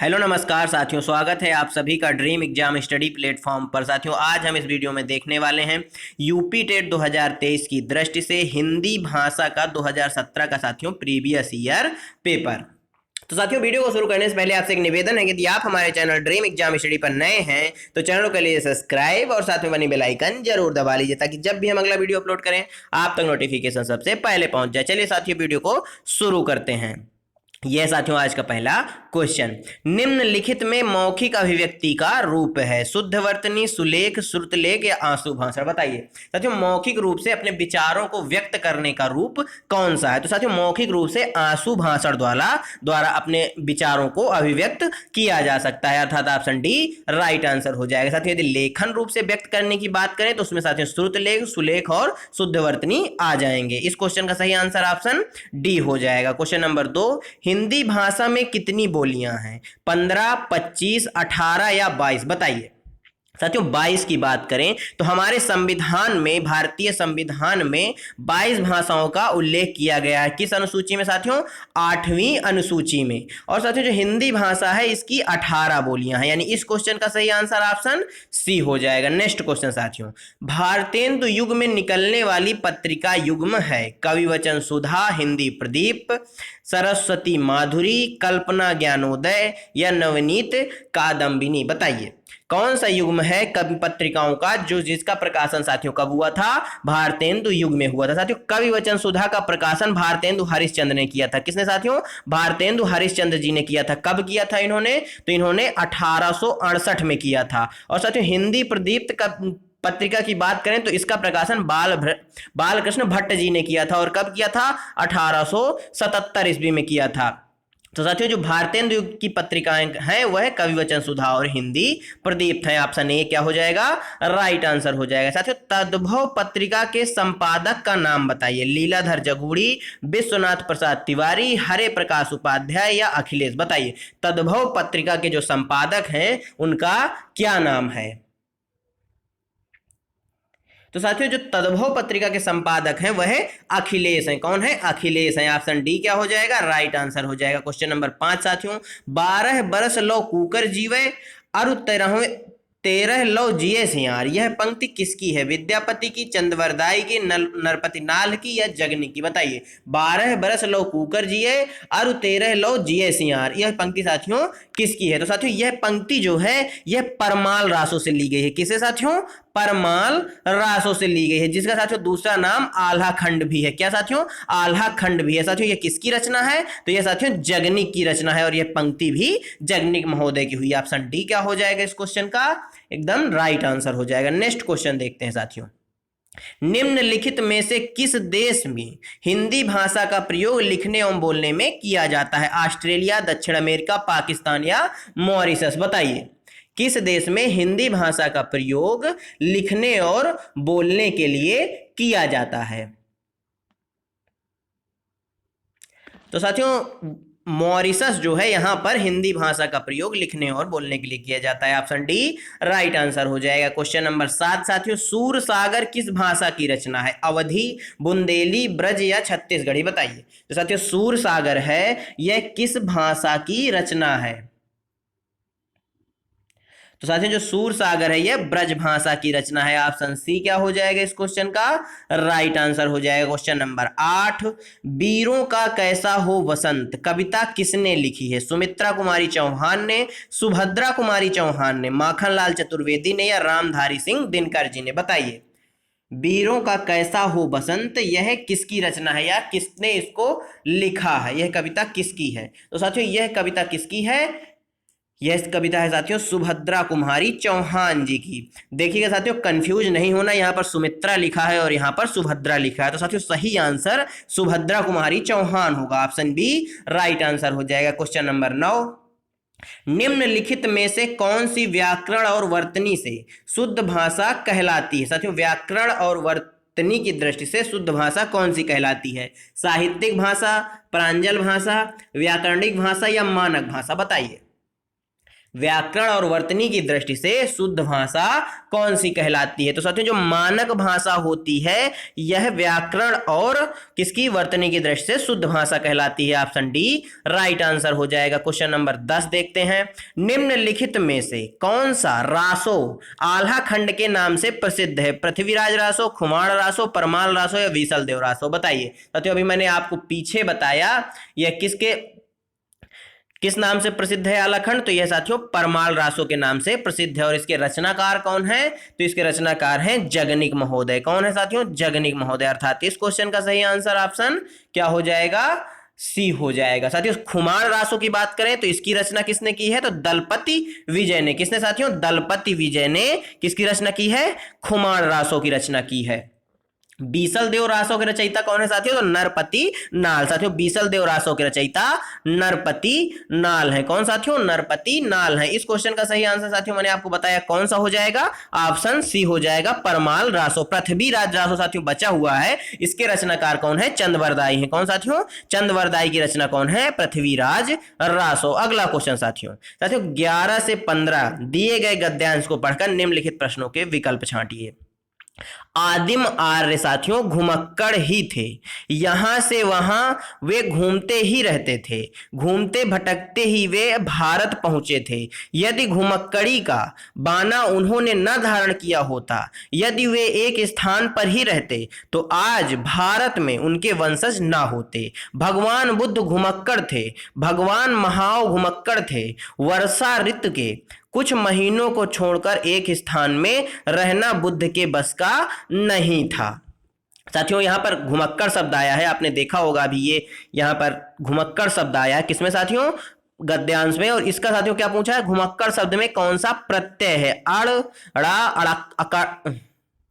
Hello नमस्कार साथियों, स्वागत है आप सभी का ड्रीम एग्जाम स्टडी प्लेटफॉर्म पर। साथियों, आज हम इस वीडियो में देखने वाले हैं यूपी टेट 2023 की दृष्टि से हिंदी भाषा का 2017 का साथियों प्रीवियस ईयर पेपर। तो साथियों, वीडियो को शुरू करने से पहले आपसे एक निवेदन है कि यदि आप हमारे चैनल ड्रीम एग्जाम स्टडी पर नए हैं तो चैनल को लिए सब्सक्राइब और साथ में बनी बेल आइकन जरूर दबा लीजिए ताकि जब भी हम अगला वीडियो अपलोड करें आप तक नोटिफिकेशन सबसे पहले पहुंच जाए। चलिए साथियों, वीडियो को शुरू करते हैं। यह साथियों आज का पहला क्वेश्चन, निम्नलिखित में मौखिक अभिव्यक्ति का रूप है शुद्धवर्तनी, सुलेख, श्रुतलेख या आंसू भाषण। बताइए साथियों, मौखिक रूप से अपने विचारों को व्यक्त करने का रूप कौन सा है? तो साथियों, मौखिक रूप से आंसू भाषण द्वारा अपने विचारों को अभिव्यक्त किया जा सकता है, अर्थात ऑप्शन डी राइट आंसर हो जाएगा। साथियों, यदि लेखन रूप से व्यक्त करने की बात करें तो उसमें साथियों श्रुतलेख, सुलेख और शुद्धवर्तनी आ जाएंगे। इस क्वेश्चन का सही आंसर ऑप्शन डी हो जाएगा। क्वेश्चन नंबर 2, हिंदी भाषा में कितनी बोलियां हैं? 15, 25, 18 या 22? बताइए साथियों, 22 की बात करें तो हमारे संविधान में, भारतीय संविधान में 22 भाषाओं का उल्लेख किया गया है। किस अनुसूची में साथियों? 8वीं अनुसूची में। और साथियों, जो हिंदी भाषा है इसकी 18 बोलियां हैं, यानी इस क्वेश्चन का सही आंसर ऑप्शन सी हो जाएगा। नेक्स्ट क्वेश्चन साथियों, भारतेंदु युग में निकलने वाली पत्रिका युग्म है? कविवचन सुधा, हिंदी प्रदीप, सरस्वती माधुरी, कल्पना ज्ञानोदय या नवनीत कादम्बिनी? बताइए कौन सा युग्म है कवि पत्रिकाओं का जिसका प्रकाशन साथियों कब हुआ था? भारतेंदु युग में हुआ था। साथियों, कविवचन सुधा का प्रकाशन भारतेंदु हरिश्चंद्र ने किया था। किसने साथियों? भारतेंदु हरिश्चंद्र जी ने किया था। कब किया था इन्होंने? तो इन्होंने 1868 में किया था। और साथियों, हिंदी प्रदीप्त का पत्रिका की बात करें तो इसका प्रकाशन बालकृष्ण भट्ट जी ने किया था। और कब किया था? 1877 ईस्वी में किया था। तो साथियों, जो भारतेंदु युग की पत्रिकाएं हैं वह कविवचन सुधा और हिंदी प्रदीप्त है। ऑप्शन ए क्या हो जाएगा? राइट आंसर हो जाएगा। साथियों, तद्भव पत्रिका के संपादक का नाम बताइए। लीलाधर जगूड़ी, विश्वनाथ प्रसाद तिवारी, हरे प्रकाश उपाध्याय या अखिलेश? बताइए तद्भव पत्रिका के जो संपादक हैं उनका क्या नाम है? तो साथियों, जो तद्भव पत्रिका के संपादक हैं वह अखिलेश हैं। कौन है? अखिलेश हैं। ऑप्शन डी क्या हो जाएगा? राइट आंसर हो जाएगा। क्वेश्चन नंबर 5 साथियों, 12 बरस लो कूकर जीवे अरु 13 लो जिये सियार, यह पंक्ति किसकी है? विद्यापति की, चंद्रवरदाई की, नरपति नाल की या जगनी की? बताइए 12 बरस लो कूकर जिये अरु 13 लो जिये सियार, यह पंक्ति साथियों किसकी है? तो साथियों, यह पंक्ति जो है यह परमाल रासों से ली गई है। किसे साथियों? परमाल रासों से ली गई है, जिसका साथियों दूसरा नाम आल्हा खंड भी है। क्या साथियों? आल्हा खंड भी है। साथियों, यह किसकी रचना है? तो यह साथियों जगनिक की रचना है और यह पंक्ति भी जगनिक महोदय की हुई। ऑप्शन डी क्या हो जाएगा इस क्वेश्चन का? एकदम राइट आंसर हो जाएगा। नेक्स्ट क्वेश्चन देखते हैं साथियों, निम्नलिखित में से किस देश में हिंदी भाषा का प्रयोग लिखने एवं बोलने में किया जाता है? ऑस्ट्रेलिया, दक्षिण अमेरिका, पाकिस्तान या मॉरिशस? बताइए किस देश में हिंदी भाषा का प्रयोग लिखने और बोलने के लिए किया जाता है? तो साथियों, मॉरिशस जो है यहां पर हिंदी भाषा का प्रयोग लिखने और बोलने के लिए किया जाता है। ऑप्शन डी राइट आंसर हो जाएगा। क्वेश्चन नंबर 7 साथियों, सूर सागर किस भाषा की रचना है? अवधी, बुंदेली, ब्रज या छत्तीसगढ़ी? बताइए तो साथियों, सूर सागर है यह किस भाषा की रचना है? तो साथियों, जो सूर सागर है यह ब्रज भाषा की रचना है। ऑप्शन सी क्या हो जाएगा इस क्वेश्चन का? राइट आंसर हो जाएगा। क्वेश्चन नंबर 8, वीरों का कैसा हो बसंत कविता किसने लिखी है? सुमित्रा कुमारी चौहान ने, सुभद्रा कुमारी चौहान ने, माखनलाल चतुर्वेदी ने या रामधारी सिंह दिनकर जी ने? बताइए वीरों का कैसा हो बसंत यह किसकी रचना है या किसने इसको लिखा है? यह कविता किसकी है? तो साथियों, यह कविता किसकी है? यह कविता है साथियों सुभद्रा कुमारी चौहान जी की। देखिएगा साथियों, कंफ्यूज नहीं होना, यहाँ पर सुमित्रा लिखा है और यहाँ पर सुभद्रा लिखा है। तो साथियों, सही आंसर सुभद्रा कुमारी चौहान होगा। ऑप्शन बी राइट आंसर हो जाएगा। क्वेश्चन नंबर 9, निम्नलिखित में से कौन सी व्याकरण और वर्तनी से शुद्ध भाषा कहलाती है? साथियों, व्याकरण और वर्तनी की दृष्टि से शुद्ध भाषा कौन सी कहलाती है? साहित्यिक भाषा, प्रांजल भाषा, व्याकरणिक भाषा या मानक भाषा? बताइए व्याकरण और वर्तनी की दृष्टि से शुद्ध भाषा कौन सी कहलाती है? तो साथियों जो मानक भाषा होती है यह व्याकरण और किसकी, वर्तनी की दृष्टि से शुद्ध भाषा कहलाती है। ऑप्शन डी राइट आंसर हो जाएगा। क्वेश्चन नंबर 10 देखते हैं। निम्नलिखित में से कौन सा रासो आल्हा खंड के नाम से प्रसिद्ध है? पृथ्वीराज रासो, खुमार रासो, परमाल रासो या विसल देव रासो? बताइए साथियों। अभी मैंने आपको पीछे बताया यह किस नाम से प्रसिद्ध है आलाखंड? तो यह साथियों परमाल रासो के नाम से प्रसिद्ध है। और इसके रचनाकार कौन है? तो इसके रचनाकार हैं जगनिक महोदय। कौन है साथियों? जगनिक महोदय। अर्थात इस क्वेश्चन का सही आंसर ऑप्शन क्या हो जाएगा? सी हो जाएगा। साथियों खुमार रासो की बात करें तो इसकी रचना किसने की है? तो दलपति विजय ने। किसने साथियों? दलपति विजय ने किसकी रचना की है? खुमार रासो की रचना की है। बीसल देव रासो के रचयिता कौन है साथियों? तो नरपति नाल। साथियों बीसल देव रासो के रचयिता नरपति नाल है। कौन साथियों? नरपति नाल है। इस क्वेश्चन का सही आंसर साथियों मैंने आपको बताया कौन सा हो जाएगा? ऑप्शन सी हो जाएगा, परमाल रासो। पृथ्वीराज रासो साथियों बचा हुआ है, इसके रचनाकार कौन है? चंद्रवरदाई है। कौन साथियों? चंद्रवरदाई की रचना कौन है? पृथ्वीराज रासो। अगला क्वेश्चन साथियों 11 से 15 दिए गए गद्यांश को पढ़कर निम्नलिखित प्रश्नों के विकल्प छांटिए। आदिम आर्य साथियों घुमक्कड़ ही थे, यहां से वहां वे घूमते ही रहते थे, घूमते भटकते ही वे भारत पहुंचे थे। यदि घुमक्कड़ी का बाना उन्होंने न धारण किया होता, यदि वे एक स्थान पर ही रहते, तो आज भारत में उनके वंशज न होते। भगवान बुद्ध घुमक्कड़ थे, भगवान महाव घुमक्कड़ थे। वर्षा ऋतु के कुछ महीनों को छोड़कर एक स्थान में रहना बुद्ध के बस का नहीं था। साथियों यहां पर घुमक्कड़ शब्द आया है, आपने देखा होगा अभी ये यहां पर घुमक्कड़ शब्द आया है किसमें साथियों? गद्यांश में। और इसका साथियों क्या पूछा है? घुमक्कड़ शब्द में कौन सा प्रत्यय है? अड़, अड़ा, अड़ा,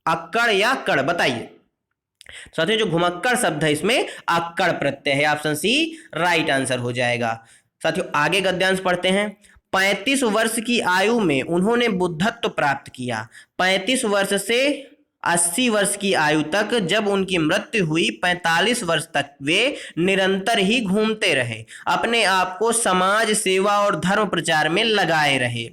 अक्कड़ या कड़? बताइए साथियों। जो घुमक्कड़ शब्द है इसमें अक्कड़ प्रत्यय है। ऑप्शन सी राइट आंसर हो जाएगा। साथियों आगे गद्यांश पढ़ते हैं। 35 वर्ष की आयु में उन्होंने बुद्धत्व प्राप्त किया। 35 वर्ष से 80 वर्ष की आयु तक जब उनकी मृत्यु हुई, 45 वर्ष तक वे निरंतर ही घूमते रहे, अपने आप को समाज सेवा और धर्म प्रचार में लगाए रहे।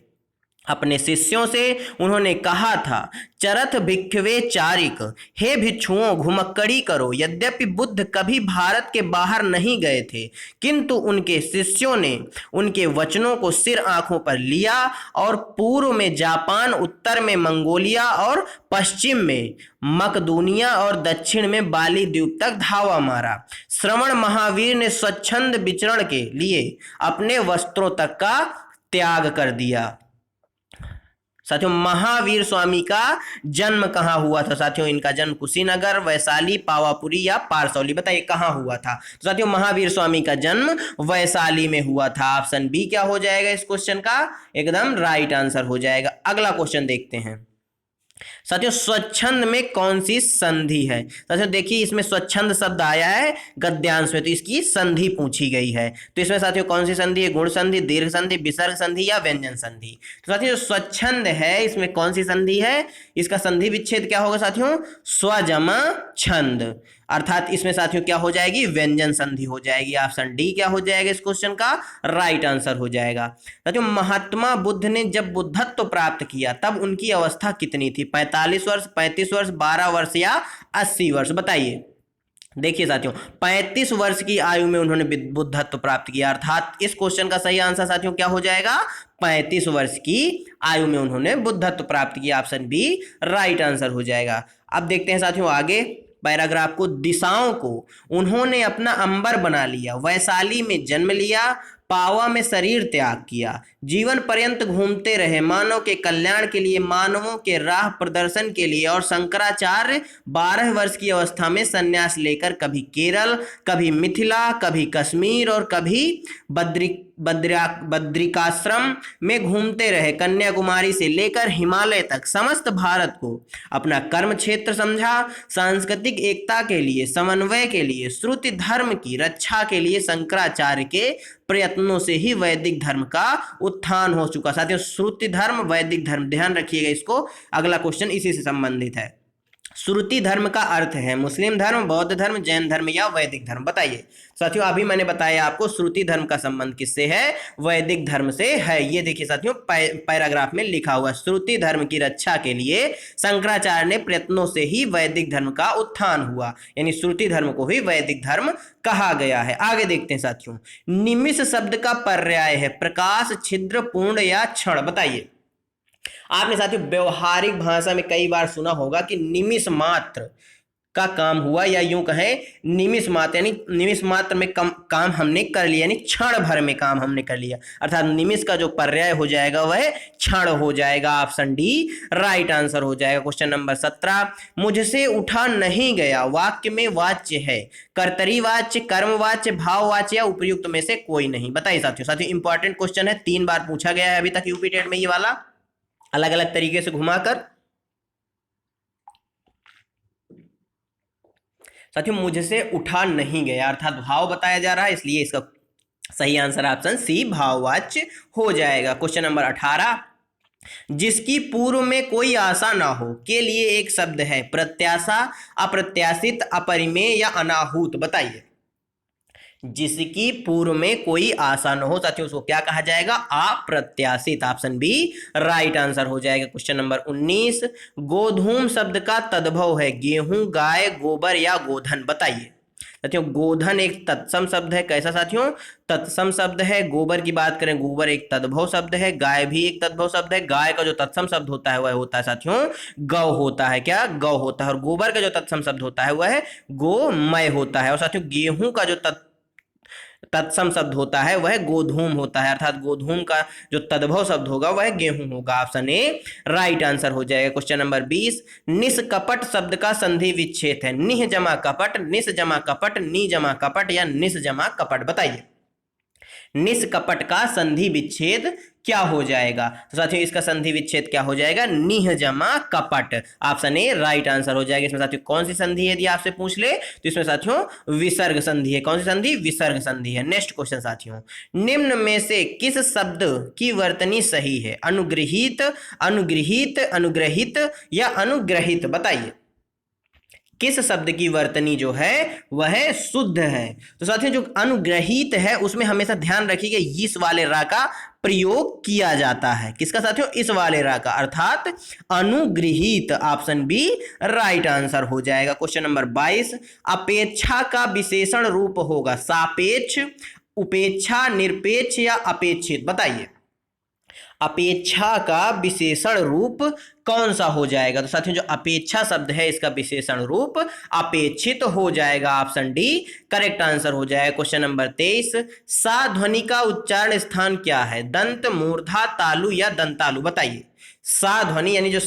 अपने शिष्यों से उन्होंने कहा था, चरथ भिक्षवे चारिक, हे भिक्षुओं घुमक्कड़ी करो। यद्यपि बुद्ध कभी भारत के बाहर नहीं गए थे, किंतु उनके शिष्यों ने उनके वचनों को सिर आंखों पर लिया और पूर्व में जापान, उत्तर में मंगोलिया और पश्चिम में मकदूनिया और दक्षिण में बाली द्वीप तक धावा मारा। श्रवण महावीर ने स्वच्छंद विचरण के लिए अपने वस्त्रों तक का त्याग कर दिया। साथियों महावीर स्वामी का जन्म कहाँ हुआ था? साथियों इनका जन्म कुशीनगर, वैशाली, पावापुरी या पारसौली? बताइए कहाँ हुआ था? तो साथियों महावीर स्वामी का जन्म वैशाली में हुआ था। ऑप्शन बी क्या हो जाएगा इस क्वेश्चन का? एकदम राइट आंसर हो जाएगा। अगला क्वेश्चन देखते हैं। साथियों स्वच्छंद में कौन सी संधि है? साथियों देखिए इसमें स्वच्छंद शब्द आया है गद्यांश में, तो इसकी संधि पूछी गई है। तो इसमें साथियों कौन सी संधि है? गुण संधि, दीर्घ संधि, विसर्ग संधि या व्यंजन संधि? तो साथियों स्वच्छंद है, इसमें कौन सी संधि है? इसका संधि विच्छेद क्या होगा साथियों? स्वजमा छंद। अर्थात इसमें साथियों क्या हो जाएगी? व्यंजन संधि हो जाएगी। ऑप्शन डी क्या हो जाएगा इस क्वेश्चन का? राइट आंसर हो जाएगा। साथियों महात्मा बुद्ध ने जब बुद्धत्व प्राप्त किया तब उनकी अवस्था कितनी थी? 45 वर्ष, 35 वर्ष, 12 वर्ष या 80 वर्ष? बताइए। देखिए साथियों 35 वर्ष की आयु में उन्होंने बुद्धत्व प्राप्त किया। अर्थात इस क्वेश्चन का सही आंसर साथियों क्या हो जाएगा? 35 वर्ष की आयु में उन्होंने बुद्धत्व प्राप्त किया। ऑप्शन बी राइट आंसर हो जाएगा। अब देखते हैं साथियों आगे पैराग्राफ को। दिशाओं को उन्होंने अपना अंबर बना लिया, वैशाली में जन्म लिया, पावा में शरीर त्याग किया, जीवन पर्यंत घूमते रहे, मानव के कल्याण के लिए, मानवों के राह प्रदर्शन के लिए। और शंकराचार्य 12 वर्ष की अवस्था में संन्यास लेकर कभी केरल, कभी मिथिला, कभी कश्मीर और कभी बद्रिकाश्रम में घूमते रहे। कन्याकुमारी से लेकर हिमालय तक समस्त भारत को अपना कर्म क्षेत्र समझा। सांस्कृतिक एकता के लिए, समन्वय के लिए, श्रुति धर्म की रक्षा के लिए शंकराचार्य के प्रयत्नों से ही वैदिक धर्म का उत्थान हो चुका। साथियों श्रुति धर्म, वैदिक धर्म, ध्यान रखिएगा इसको, अगला क्वेश्चन इसी से संबंधित है। श्रुति धर्म का अर्थ है मुस्लिम धर्म, बौद्ध धर्म, जैन धर्म या वैदिक धर्म? बताइए साथियों। अभी मैंने बताया आपको श्रुति धर्म का संबंध किससे है? वैदिक धर्म से है। ये देखिए साथियों पैराग्राफ में लिखा हुआ, श्रुति धर्म की रक्षा के लिए शंकराचार्य ने प्रयत्नों से ही वैदिक धर्म का उत्थान हुआ, यानी श्रुति धर्म को ही वैदिक धर्म कहा गया है। आगे देखते हैं साथियों। निमिष शब्द का पर्याय है प्रकाश, छिद्र, पूर्ण या क्षण? बताइए। आपने साथियों व्यवहारिक भाषा में कई बार सुना होगा कि निमिष मात्र का काम हुआ, या यूं कहें निमिष मात्र, यानी निमिष मात्र में काम हमने कर लिया, यानी क्षण भर में काम हमने कर लिया, अर्थात निमिष का जो पर्याय हो जाएगा वह क्षण हो जाएगा। ऑप्शन डी राइट आंसर हो जाएगा। क्वेश्चन नंबर 17, मुझसे उठा नहीं गया वाक्य में वाच्य है कर्तरी वाच्य, कर्मवाच्य, भाववाच्य या उपयुक्त में से कोई नहीं? बताइए साथियों इंपॉर्टेंट क्वेश्चन है, 3 बार पूछा गया है अभी तक यूपी टेट में, ये वाला अलग अलग तरीके से घुमाकर। साथियों मुझसे उठा नहीं गया अर्थात भाव बताया जा रहा है, इसलिए इसका सही आंसर ऑप्शन सी भाववाच्य हो जाएगा। क्वेश्चन नंबर 18, जिसकी पूर्व में कोई आशा ना हो के लिए एक शब्द है प्रत्याशा, अप्रत्याशित, अपरिमेय या अनाहूत? बताइए। जिसकी पूर्व में कोई आशा न हो साथियों उसको क्या कहा जाएगा? अप्रत्याशित। ऑप्शन बी राइट आंसर हो जाएगा। क्वेश्चन नंबर 19, गोधूम शब्द का तद्भव है गेहूं, गाय, गोबर या गोधन? बताइए साथियों। गोधन एक तत्सम शब्द है, कैसा साथियों? तत्सम शब्द है। गोबर की बात करें, गोबर एक तद्भव शब्द है, गाय भी एक तद्भव शब्द है। गाय का जो तत्सम शब्द होता है वह होता है साथियों गौ होता है। क्या? गौ होता है। और गोबर का जो तत्सम शब्द होता है वह गोमय होता है। और साथियों गेहूं का जो तत्सम शब्द होता है वह गोधूम होता है, अर्थात गोधूम का जो तद्भव शब्द होगा वह गेहूं होगा। ऑप्शन ए राइट आंसर हो जाएगा। क्वेश्चन नंबर 20, निष्कपट शब्द का संधि विच्छेद है निह जमा कपट, निस जमा कपट, नी जमा कपट या निस जमा कपट? बताइए। निष्कपट का संधि विच्छेद क्या हो जाएगा? तो साथियों इसका संधि विच्छेद क्या हो जाएगा? निह जमा कपट। ऑप्शन ए राइट आंसर हो जाएगा। इसमें साथियों कौन सी संधि है यदि आपसे पूछ ले तो इसमें साथियों विसर्ग संधि है। कौन सी संधि? विसर्ग संधि है। नेक्स्ट क्वेश्चन साथियों, निम्न में से किस शब्द की वर्तनी सही है? अनुगृहीत, अनुगृहीत, अनुग्रहित या अनुग्रहित? बताइए। किस शब्द की वर्तनी जो है वह शुद्ध है? तो साथियों जो अनुग्रहित है उसमें हमेशा ध्यान रखिएगा इस वाले रा का प्रयोग किया जाता है। किसका साथियों? इस वाले रा का, अर्थात अनुगृहित। ऑप्शन बी राइट आंसर हो जाएगा। क्वेश्चन नंबर 22, अपेक्षा का विशेषण रूप होगा सापेक्ष, उपेक्षा, निरपेक्ष या अपेक्षित? बताइए। अपेक्षा का विशेषण रूप कौन सा हो जाएगा? तो साथियों जो अपेक्षा शब्द है इसका विशेषण रूप अपेक्षित हो जाएगा। ऑप्शन डी करेक्ट आंसर हो जाएगा। क्वेश्चन नंबर 23, सा ध्वनि का उच्चारण स्थान क्या है? दंत, मूर्धा, तालु या दंतालु? बताइए। सा ध्वनि यानी जो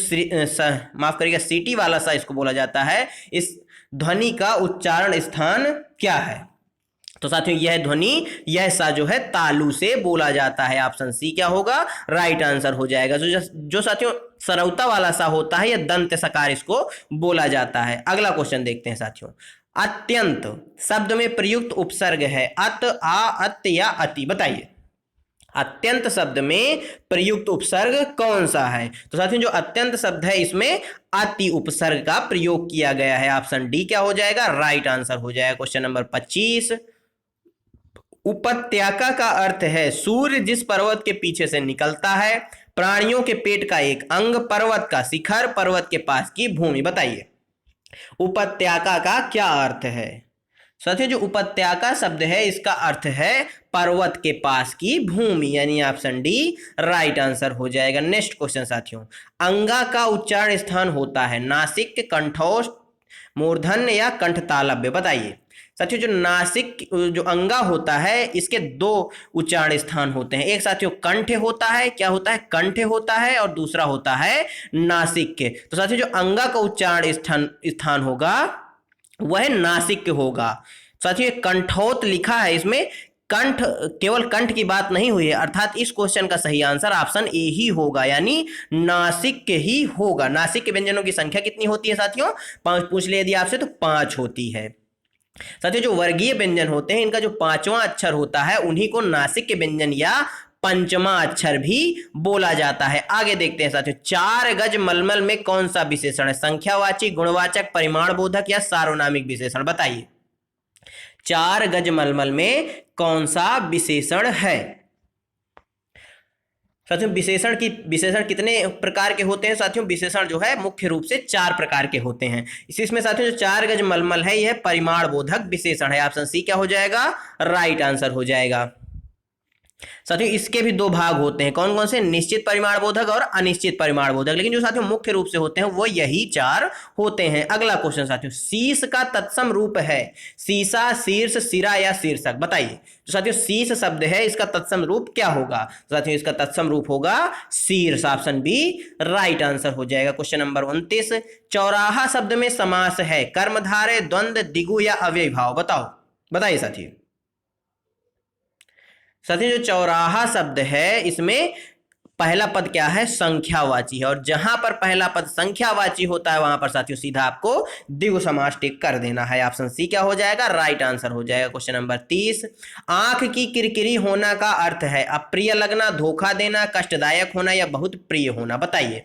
माफ करिएगा सीटी वाला सा इसको बोला जाता है, इस ध्वनि का उच्चारण स्थान क्या है? तो साथियों यह ध्वनि, यह सा जो है तालु से बोला जाता है। ऑप्शन सी क्या होगा? राइट आंसर हो जाएगा। जो साथियों सरौता वाला सा होता है या दंत सकार इसको बोला जाता है। अगला क्वेश्चन देखते हैं साथियों। अत्यंत शब्द में प्रयुक्त उपसर्ग है अत, आ, अत या अति? बताइए। अत्यंत शब्द में प्रयुक्त उपसर्ग कौन सा है? तो साथियों जो अत्यंत शब्द है इसमें अति उपसर्ग का प्रयोग किया गया है। ऑप्शन डी क्या हो जाएगा? राइट आंसर हो जाएगा। क्वेश्चन नंबर 25, उपत्यका का अर्थ है सूर्य जिस पर्वत के पीछे से निकलता है, प्राणियों के पेट का एक अंग, पर्वत का शिखर, पर्वत के पास की भूमि? बताइए। उपत्यका का क्या अर्थ है? साथियों जो उपत्यका शब्द है इसका अर्थ है पर्वत के पास की भूमि, यानी ऑप्शन डी राइट आंसर हो जाएगा। नेक्स्ट क्वेश्चन साथियों, अंगा का उच्चारण स्थान होता है नासिक, कंठोष्ठ, मूर्धन्य या कंठतालव्य? बताइए। साथियों जो नासिक जो अंगा होता है इसके 2 उच्चारण स्थान होते हैं। एक साथियों कंठ होता है, क्या होता है? कंठ होता है, और दूसरा होता है नासिक के। तो साथियों जो अंगा का उच्चारण स्थान होगा वह नासिक होगा। साथियों कंठोत लिखा है, इसमें कंठ, केवल कंठ की बात नहीं हुई है, अर्थात इस क्वेश्चन का सही आंसर ऑप्शन ए ही होगा, यानी नासिक ही होगा। नासिक के व्यंजनों की संख्या कितनी होती है साथियों? 5 पूछ ले यदि आपसे तो 5 होती है। साथियों जो वर्गीय व्यंजन होते हैं इनका जो 5वां अक्षर होता है उन्हीं को नासिक के व्यंजन या पंचमा अक्षर भी बोला जाता है। आगे देखते हैं साथियों, 4 गज मलमल में कौन सा विशेषण है? संख्यावाची, गुणवाचक, परिमाण बोधक या सार्वनामिक विशेषण? बताइए। 4 गज मलमल में कौन सा विशेषण है? साथियों विशेषण कितने प्रकार के होते हैं? साथियों विशेषण जो है मुख्य रूप से 4 प्रकार के होते हैं। इसमें साथियों जो 4 गज मलमल है यह परिमाण बोधक विशेषण है। ऑप्शन सी क्या हो जाएगा? राइट आंसर हो जाएगा। साथियों इसके भी 2 भाग होते हैं। कौन कौन से? निश्चित परिमाण बोधक और अनिश्चित परिमाण बोधक। लेकिन जो साथियों मुख्य रूप से होते हैं वो यही 4 होते हैं। अगला क्वेश्चन साथियों, शीश का तत्सम रूप है शीशा, शीर्ष, सिरा या शीर्षक? बताइए। जो साथियों शीश शब्द है इसका तत्सम रूप क्या होगा? साथियों इसका तत्सम रूप होगा शीर्ष। ऑप्शन बी राइट आंसर हो जाएगा। क्वेश्चन नंबर 29, चौराहा शब्द में समास है कर्मधारय, द्वंद्व, द्विगु या अव्ययी भाव? बताइए साथियों। साथियों जो चौराहा शब्द है इसमें पहला पद क्या है? संख्यावाची है, और जहां पर पहला पद संख्यावाची होता है वहां पर साथियों सीधा आपको द्विगु समास टिक कर देना है। ऑप्शन सी क्या हो जाएगा? राइट आंसर हो जाएगा। क्वेश्चन नंबर 30, आंख की किरकिरी होना का अर्थ है अप्रिय लगना, धोखा देना, कष्टदायक होना या बहुत प्रिय होना? बताइए।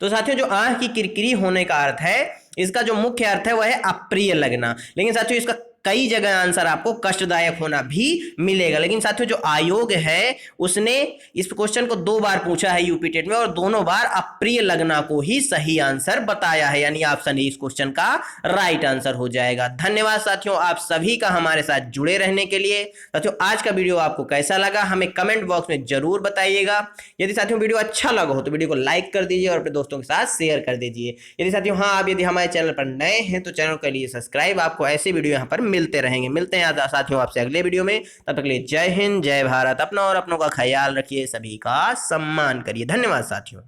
तो साथियों जो आंख की किरकिरी होने का अर्थ है इसका जो मुख्य अर्थ है वह है अप्रिय लगना, लेकिन साथियों इसका कई जगह आंसर आपको कष्टदायक होना भी मिलेगा। लेकिन साथियों जो आयोग है उसने इस क्वेश्चन को 2 बार पूछा है यूपी टेट में, और दोनों बार अप्रिय लगना को ही सही आंसर बताया है, यानी ऑप्शन ए इस क्वेश्चन का राइट आंसर हो जाएगा। धन्यवाद साथियों आप सभी का हमारे साथ जुड़े रहने के लिए। साथियों आज का वीडियो आपको कैसा लगा हमें कमेंट बॉक्स में जरूर बताइएगा। यदि साथियों वीडियो अच्छा लगा हो तो वीडियो को लाइक कर दीजिए और अपने दोस्तों के साथ शेयर कर दीजिए। यदि साथियों आप यदि हमारे चैनल पर नए हैं तो चैनल के लिए सब्सक्राइब, आपको ऐसे वीडियो यहाँ पर मिलते रहेंगे। मिलते हैं साथियों आपसे अगले वीडियो में, तब तक के लिए जय हिंद, जय भारत। अपना और अपनों का ख्याल रखिए, सभी का सम्मान करिए। धन्यवाद साथियों।